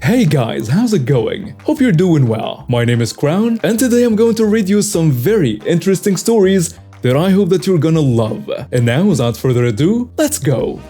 Hey guys, how's it going? Hope you're doing well. My name is Crown, and today I'm going to read you some very interesting stories that I hope that you're gonna love. And now, without further ado, let's go!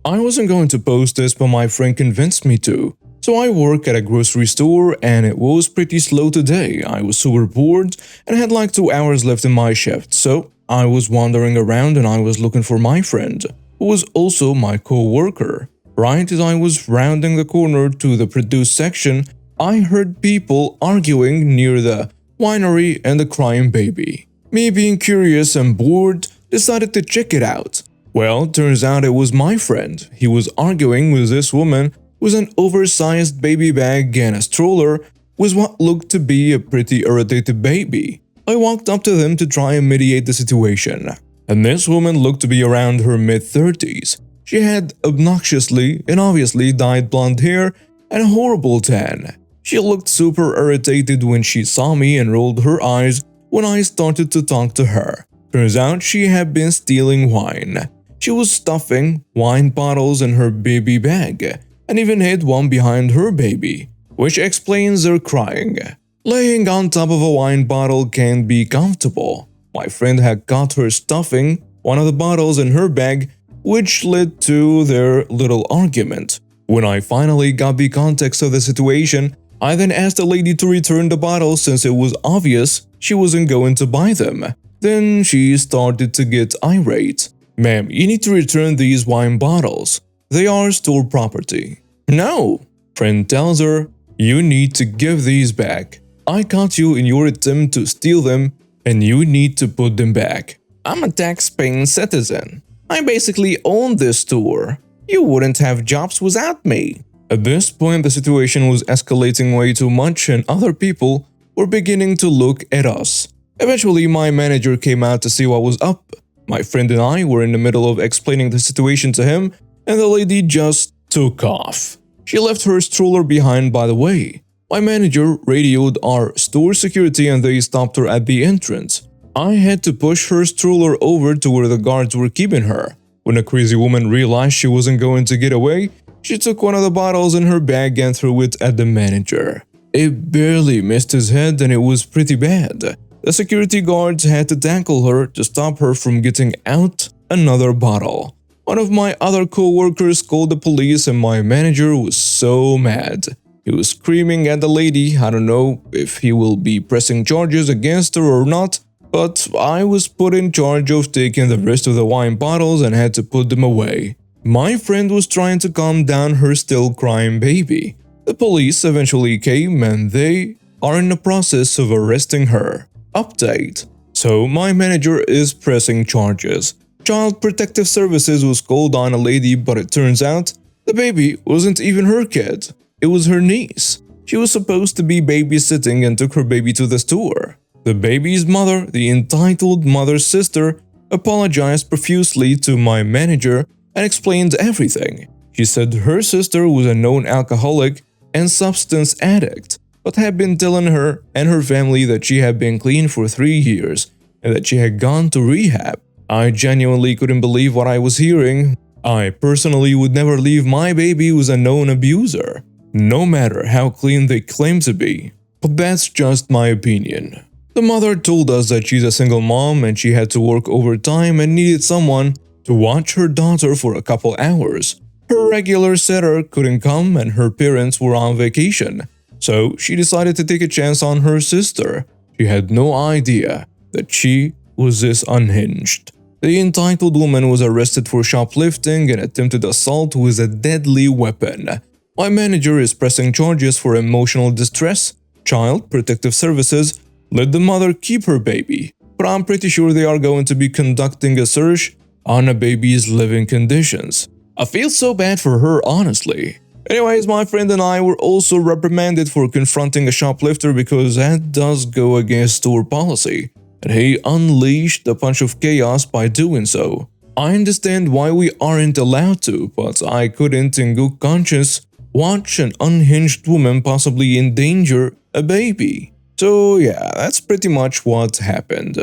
I wasn't going to post this, but my friend convinced me to. So I work at a grocery store and it was pretty slow today. I was super bored and had like 2 hours left in my shift. So I was wandering around and I was looking for my friend, who was also my co-worker. Right as I was rounding the corner to the produce section, I heard people arguing near the winery and the crying baby. Me, being curious and bored, decided to check it out. Well, turns out it was my friend. He was arguing with this woman with an oversized baby bag and a stroller with what looked to be a pretty irritated baby. I walked up to them to try and mediate the situation. And this woman looked to be around her mid-30s. She had obnoxiously and obviously dyed blonde hair and a horrible tan. She looked super irritated when she saw me and rolled her eyes when I started to talk to her. Turns out she had been stealing wine. She was stuffing wine bottles in her baby bag and even hid one behind her baby, which explains her crying. Laying on top of a wine bottle can be comfortable. My friend had caught her stuffing one of the bottles in her bag, which led to their little argument. When I finally got the context of the situation, I then asked the lady to return the bottles since it was obvious she wasn't going to buy them. Then she started to get irate. "Ma'am, you need to return these wine bottles. They are store property." "No," friend tells her, "you need to give these back. I caught you in your attempt to steal them and you need to put them back. I'm a tax-paying citizen. I basically own this store. You wouldn't have jobs without me." At this point, the situation was escalating way too much and other people were beginning to look at us. Eventually, my manager came out to see what was up. My friend and I were in the middle of explaining the situation to him, and the lady just took off. She left her stroller behind, by the way. My manager radioed our store security and they stopped her at the entrance. I had to push her stroller over to where the guards were keeping her. When the crazy woman realized she wasn't going to get away, she took one of the bottles in her bag and threw it at the manager. It barely missed his head and it was pretty bad. The security guards had to tackle her to stop her from getting out another bottle. One of my other co-workers called the police and my manager was so mad. He was screaming at the lady. I don't know if he will be pressing charges against her or not, but I was put in charge of taking the rest of the wine bottles and had to put them away. My friend was trying to calm down her still crying baby. The police eventually came and they are in the process of arresting her. Update. So my manager is pressing charges. Child Protective Services was called on a lady, but it turns out the baby wasn't even her kid. It was her niece. She was supposed to be babysitting and took her baby to the store. The baby's mother, the entitled mother's sister, apologized profusely to my manager and explained everything. She said her sister was a known alcoholic and substance addict, but had been telling her and her family that she had been clean for 3 years and that she had gone to rehab. I genuinely couldn't believe what I was hearing. I personally would never leave my baby with a known abuser, no matter how clean they claim to be. But that's just my opinion. The mother told us that she's a single mom and she had to work overtime and needed someone to watch her daughter for a couple hours. Her regular sitter couldn't come and her parents were on vacation. So she decided to take a chance on her sister. She had no idea that she was this unhinged. The entitled woman was arrested for shoplifting and attempted assault with a deadly weapon. My manager is pressing charges for emotional distress. Child Protective Services let the mother keep her baby, but I'm pretty sure they are going to be conducting a search on a baby's living conditions. I feel so bad for her, honestly. Anyways, my friend and I were also reprimanded for confronting a shoplifter because that does go against store policy, and he unleashed a bunch of chaos by doing so. I understand why we aren't allowed to, but I couldn't in good conscience watch an unhinged woman possibly endanger a baby. So yeah, that's pretty much what happened.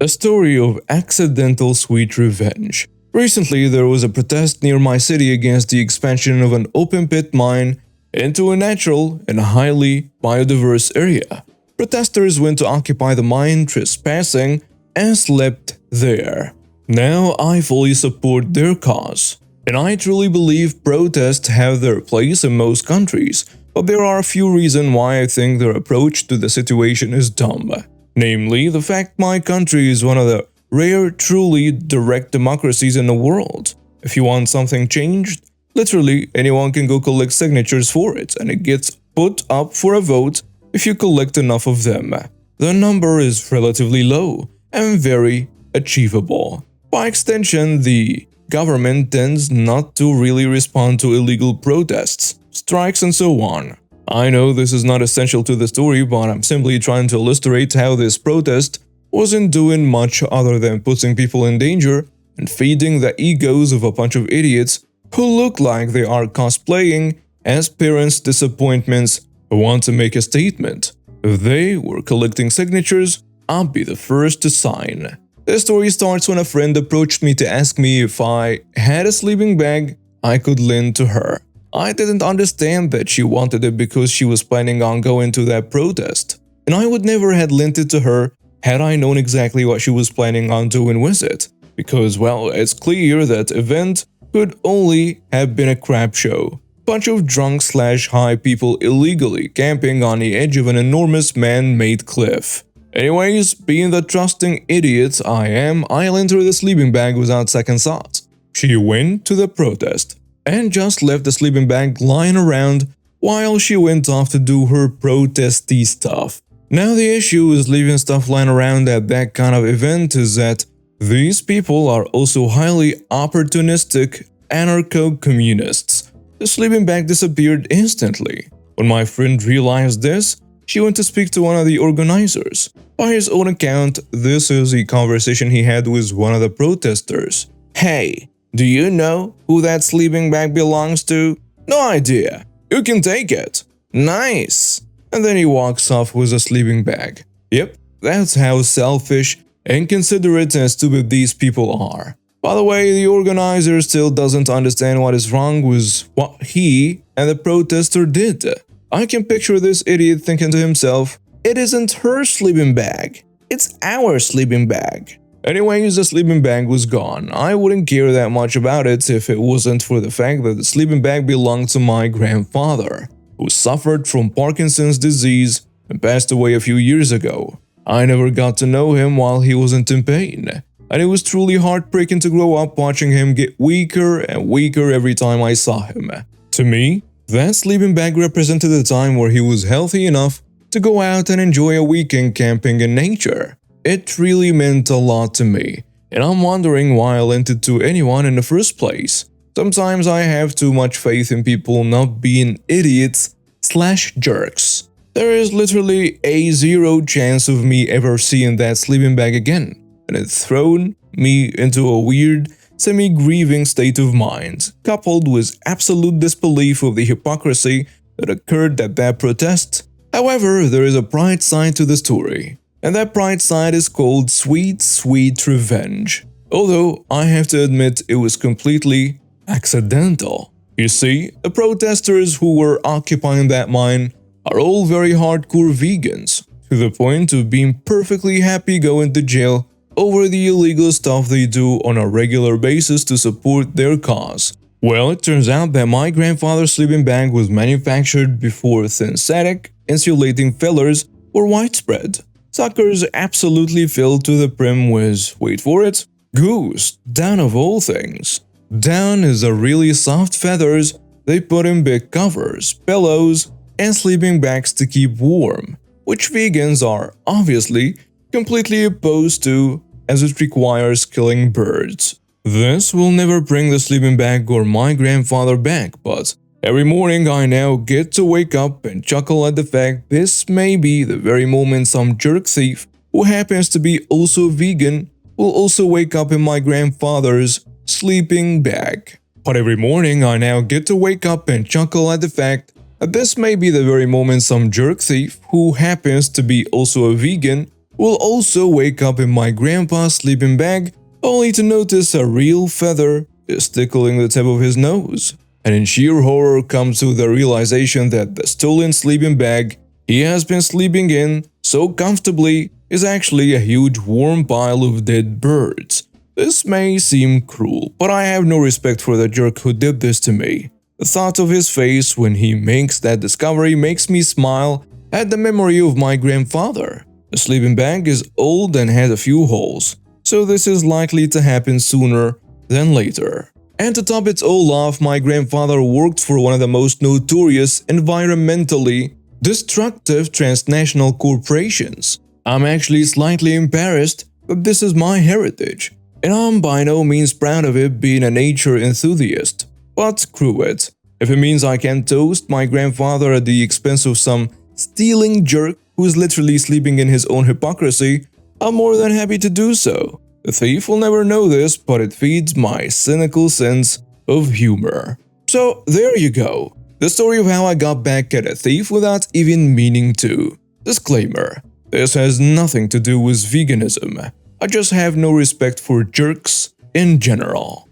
A story of accidental sweet revenge. Recently, there was a protest near my city against the expansion of an open-pit mine into a natural and highly biodiverse area. Protesters went to occupy the mine, trespassing, and slept there. Now, I fully support their cause. And I truly believe protests have their place in most countries, but there are a few reasons why I think their approach to the situation is dumb. Namely, the fact my country is one of the rare truly direct democracies in the world. If you want something changed, literally anyone can go collect signatures for it, and it gets put up for a vote if you collect enough of them. The number is relatively low and very achievable. By extension, the government tends not to really respond to illegal protests, strikes, and so on. I know this is not essential to the story, but I'm simply trying to illustrate how this protest wasn't doing much other than putting people in danger and feeding the egos of a bunch of idiots who look like they are cosplaying as parents' disappointments who want to make a statement. If they were collecting signatures, I'd be the first to sign. The story starts when a friend approached me to ask me if I had a sleeping bag I could lend to her. I didn't understand that she wanted it because she was planning on going to that protest, and I would never have lent it to her had I known exactly what she was planning on doing with it, because, well, it's clear that event could only have been a crap show. Bunch of drunk/high people illegally camping on the edge of an enormous man-made cliff. Anyways, being the trusting idiot I am, I lent her the sleeping bag without second thought. She went to the protest and just left the sleeping bag lying around while she went off to do her protesty stuff. Now the issue with leaving stuff lying around at that kind of event is that these people are also highly opportunistic anarcho-communists. The sleeping bag disappeared instantly. When my friend realized this, she went to speak to one of the organizers. By his own account, this is the conversation he had with one of the protesters. "Hey, do you know who that sleeping bag belongs to?" "No idea." "You can take it." "Nice." And then he walks off with a sleeping bag. Yep, that's how selfish, inconsiderate, and stupid these people are. By the way, the organizer still doesn't understand what is wrong with what he and the protester did. I can picture this idiot thinking to himself, "It isn't her sleeping bag, it's our sleeping bag." Anyways, the sleeping bag was gone. I wouldn't care that much about it if it wasn't for the fact that the sleeping bag belonged to my grandfather, who suffered from Parkinson's disease and passed away a few years ago. I never got to know him while he wasn't in pain, and it was truly heartbreaking to grow up watching him get weaker and weaker every time I saw him. To me, that sleeping bag represented a time where he was healthy enough to go out and enjoy a weekend camping in nature. It really meant a lot to me, and I'm wondering why I lent it to anyone in the first place. Sometimes I have too much faith in people not being idiots/jerks. There is literally a 0 chance of me ever seeing that sleeping bag again, and it's thrown me into a weird, semi-grieving state of mind, coupled with absolute disbelief of the hypocrisy that occurred at that protest. However, there is a bright side to the story, and that bright side is called sweet, sweet revenge. Although, I have to admit it was completely accidental. You see, the protesters who were occupying that mine are all very hardcore vegans, to the point of being perfectly happy going to jail over the illegal stuff they do on a regular basis to support their cause. Well, it turns out that my grandfather's sleeping bag was manufactured before synthetic insulating fillers were widespread. Suckers absolutely filled to the brim with, wait for it, goose, down of all things. Down is the really soft feathers they put in big covers, pillows, and sleeping bags to keep warm, which vegans are obviously completely opposed to, as it requires killing birds. This will never bring the sleeping bag or my grandfather back, but every morning I now get to wake up and chuckle at the fact this may be the very moment some jerk thief who happens to be also vegan will also wake up in my grandfather's sleeping bag. But every morning I now get to wake up and chuckle at the fact that this may be the very moment some jerk thief who happens to be also a vegan will also wake up in my grandpa's sleeping bag only to notice a real feather is tickling the tip of his nose, and in sheer horror comes to the realization that the stolen sleeping bag he has been sleeping in so comfortably is actually a huge warm pile of dead birds. This may seem cruel, but I have no respect for the jerk who did this to me. The thought of his face when he makes that discovery makes me smile at the memory of my grandfather. The sleeping bag is old and has a few holes, so this is likely to happen sooner than later. And to top it all off, my grandfather worked for one of the most notorious environmentally destructive transnational corporations. I'm actually slightly embarrassed, but this is my heritage, and I'm by no means proud of it being a nature enthusiast. But screw it. If it means I can toast my grandfather at the expense of some stealing jerk who's literally sleeping in his own hypocrisy, I'm more than happy to do so. The thief will never know this, but it feeds my cynical sense of humor. So there you go. The story of how I got back at a thief without even meaning to. Disclaimer: this has nothing to do with veganism. I just have no respect for jerks in general.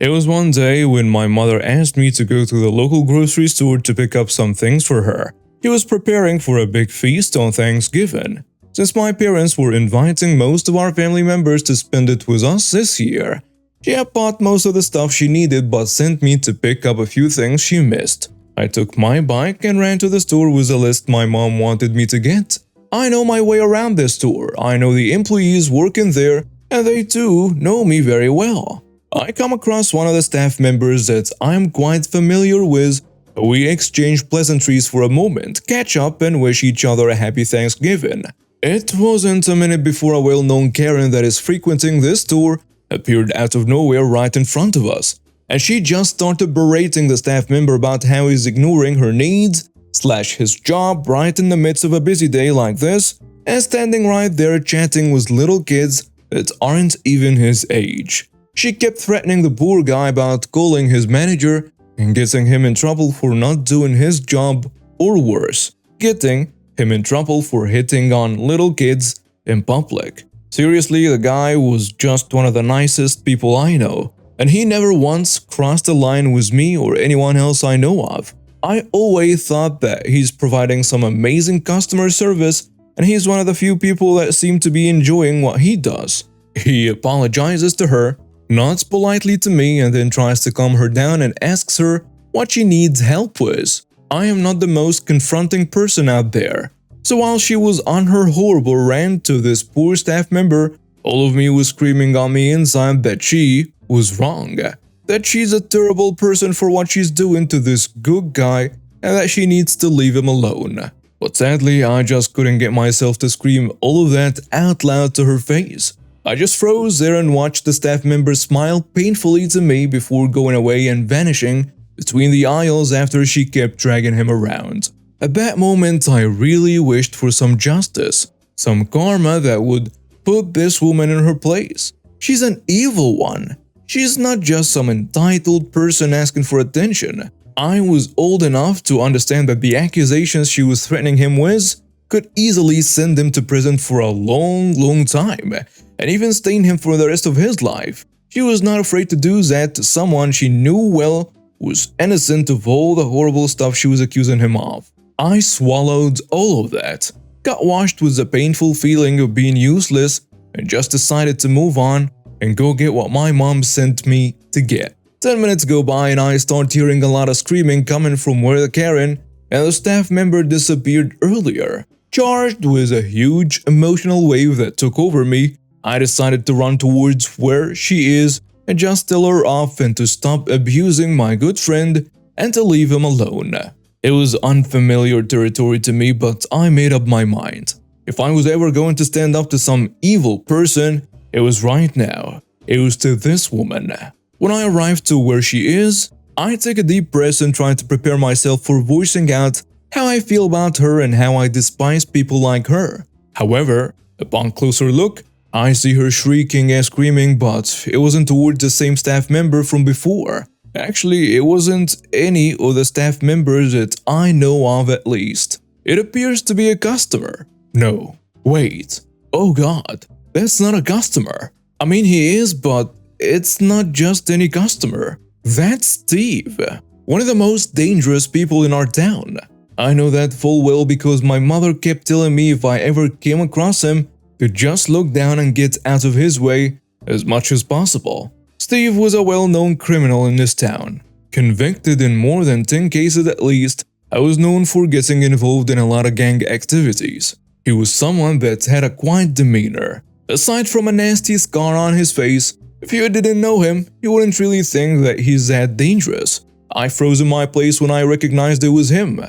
It was one day when my mother asked me to go to the local grocery store to pick up some things for her. He was preparing for a big feast on Thanksgiving. Since my parents were inviting most of our family members to spend it with us this year, she had bought most of the stuff she needed but sent me to pick up a few things she missed. I took my bike and ran to the store with a list my mom wanted me to get. I know my way around this store, I know the employees working there, and they too know me very well. I come across one of the staff members that I'm quite familiar with. We exchange pleasantries for a moment, catch up, and wish each other a happy Thanksgiving. It wasn't a minute before a well-known Karen that is frequenting this store appeared out of nowhere right in front of us, and she just started berating the staff member about how he's ignoring her needs / his job right in the midst of a busy day like this, and standing right there chatting with little kids that aren't even his age. She kept threatening the poor guy about calling his manager and getting him in trouble for not doing his job, or worse, getting him in trouble for hitting on little kids in public. Seriously, the guy was just one of the nicest people I know, and he never once crossed a line with me or anyone else I know of. I always thought that he's providing some amazing customer service, and he's one of the few people that seem to be enjoying what he does. He apologizes to her, nods politely to me, and then tries to calm her down and asks her what she needs help with. I am not the most confronting person out there, so while she was on her horrible rant to this poor staff member, all of me was screaming on me inside that she was wrong, that she's a terrible person for what she's doing to this good guy, and that she needs to leave him alone. But sadly, I just couldn't get myself to scream all of that out loud to her face. I just froze there and watched the staff member smile painfully to me before going away and vanishing between the aisles after she kept dragging him around. At that moment, I really wished for some justice, some karma that would put this woman in her place. She's an evil one. She's not just some entitled person asking for attention. I was old enough to understand that the accusations she was threatening him with could easily send him to prison for a long time, and even stain him for the rest of his life. She was not afraid to do that to someone she knew well was innocent of all the horrible stuff she was accusing him of. I swallowed all of that, got washed with the painful feeling of being useless, and just decided to move on and go get what my mom sent me to get. 10 minutes go by and I start hearing a lot of screaming coming from where the Karen and the staff member disappeared earlier. Charged with a huge emotional wave that took over me, I decided to run towards where she is and just tell her off and to stop abusing my good friend and to leave him alone. It was unfamiliar territory to me, but I made up my mind. If I was ever going to stand up to some evil person, it was right now. It was to this woman. When I arrived to where she is, I take a deep breath and try to prepare myself for voicing out how I feel about her and how I despise people like her. However, upon closer look, I see her shrieking and screaming, but it wasn't towards the same staff member from before. Actually, it wasn't any of the staff members that I know of at least. It appears to be a customer. No, wait. Oh god, that's not a customer. I mean, he is, but it's not just any customer. That's Steve, one of the most dangerous people in our town. I know that full well because my mother kept telling me if I ever came across him, to just look down and get out of his way as much as possible. Steve was a well-known criminal in this town. Convicted in more than 10 cases at least, I was known for getting involved in a lot of gang activities. He was someone that had a quiet demeanor. Aside from a nasty scar on his face, if you didn't know him, you wouldn't really think that he's that dangerous. I froze in my place when I recognized it was him.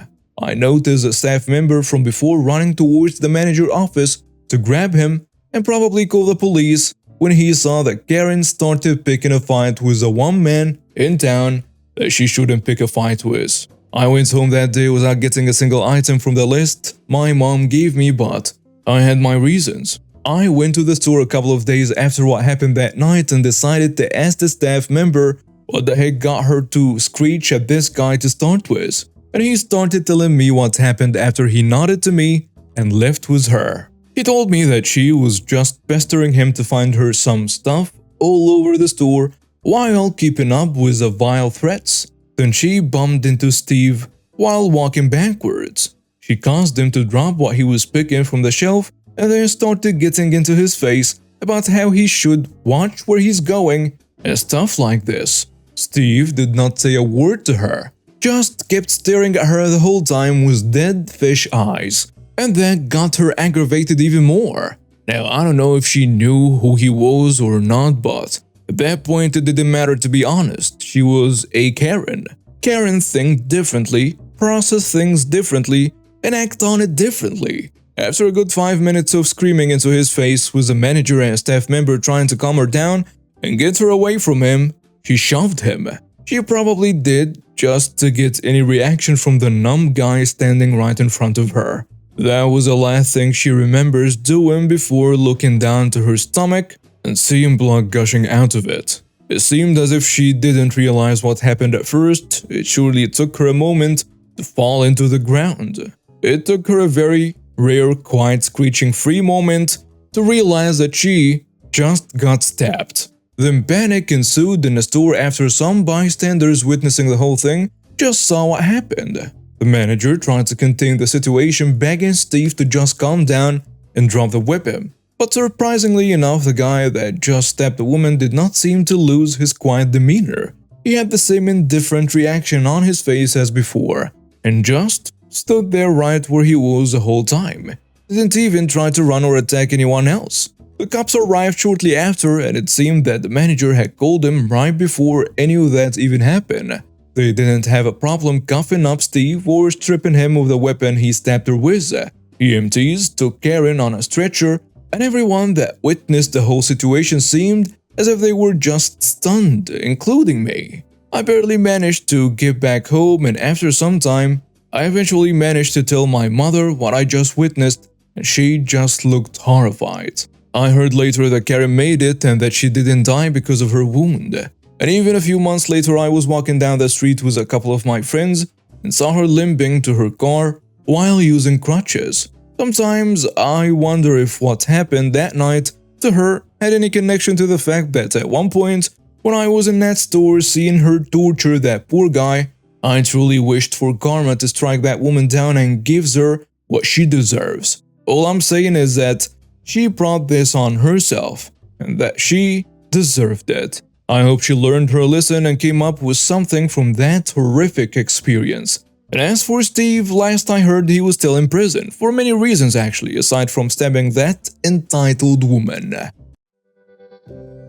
I noticed a staff member from before running towards the manager's office to grab him and probably call the police when he saw that Karen started picking a fight with a one man in town that she shouldn't pick a fight with. I went home that day without getting a single item from the list my mom gave me, but I had my reasons. I went to the store a couple of days after what happened that night and decided to ask the staff member what the heck got her to screech at this guy to start with. And he started telling me what happened after he nodded to me and left with her. He told me that she was just pestering him to find her some stuff all over the store while keeping up with the vile threats. Then she bumped into Steve while walking backwards. She caused him to drop what he was picking from the shelf and then started getting into his face about how he should watch where he's going and stuff like this. Steve did not say a word to her, just kept staring at her the whole time with dead fish eyes. And that got her aggravated even more. Now, I don't know if she knew who he was or not, but at that point it didn't matter, to be honest. She was a Karen. Karen think differently, process things differently, and act on it differently. After a good 5 minutes of screaming into his face with the manager and a staff member trying to calm her down and get her away from him, she shoved him. She probably did just to get any reaction from the numb guy standing right in front of her. That was the last thing she remembers doing before looking down to her stomach and seeing blood gushing out of it. It seemed as if she didn't realize what happened at first. It surely took her a moment to fall into the ground. It took her a very rare, quiet, screeching-free moment to realize that she just got stabbed. Then panic ensued in the store after some bystanders witnessing the whole thing just saw what happened. The manager tried to contain the situation, begging Steve to just calm down and drop the weapon. But surprisingly enough, the guy that just stabbed the woman did not seem to lose his quiet demeanor. He had the same indifferent reaction on his face as before, and just stood there right where he was the whole time. Didn't even try to run or attack anyone else. The cops arrived shortly after, and it seemed that the manager had called him right before any of that even happened. They didn't have a problem cuffing up Steve or stripping him of the weapon he stabbed her with. EMTs took Karen on a stretcher, and everyone that witnessed the whole situation seemed as if they were just stunned, including me. I barely managed to get back home, and after some time, I eventually managed to tell my mother what I just witnessed, and she just looked horrified. I heard later that Karen made it and that she didn't die because of her wound. And even a few months later, I was walking down the street with a couple of my friends and saw her limping to her car while using crutches. Sometimes I wonder if what happened that night to her had any connection to the fact that at one point, when I was in that store seeing her torture that poor guy, I truly wished for karma to strike that woman down and gives her what she deserves. All I'm saying is that she brought this on herself and that she deserved it. I hope she learned her lesson and came up with something from that horrific experience. And as for Steve, last I heard he was still in prison, for many reasons actually, aside from stabbing that entitled woman.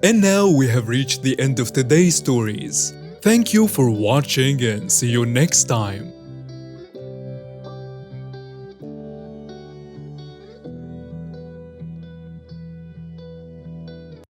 And now we have reached the end of today's stories. Thank you for watching and see you next time.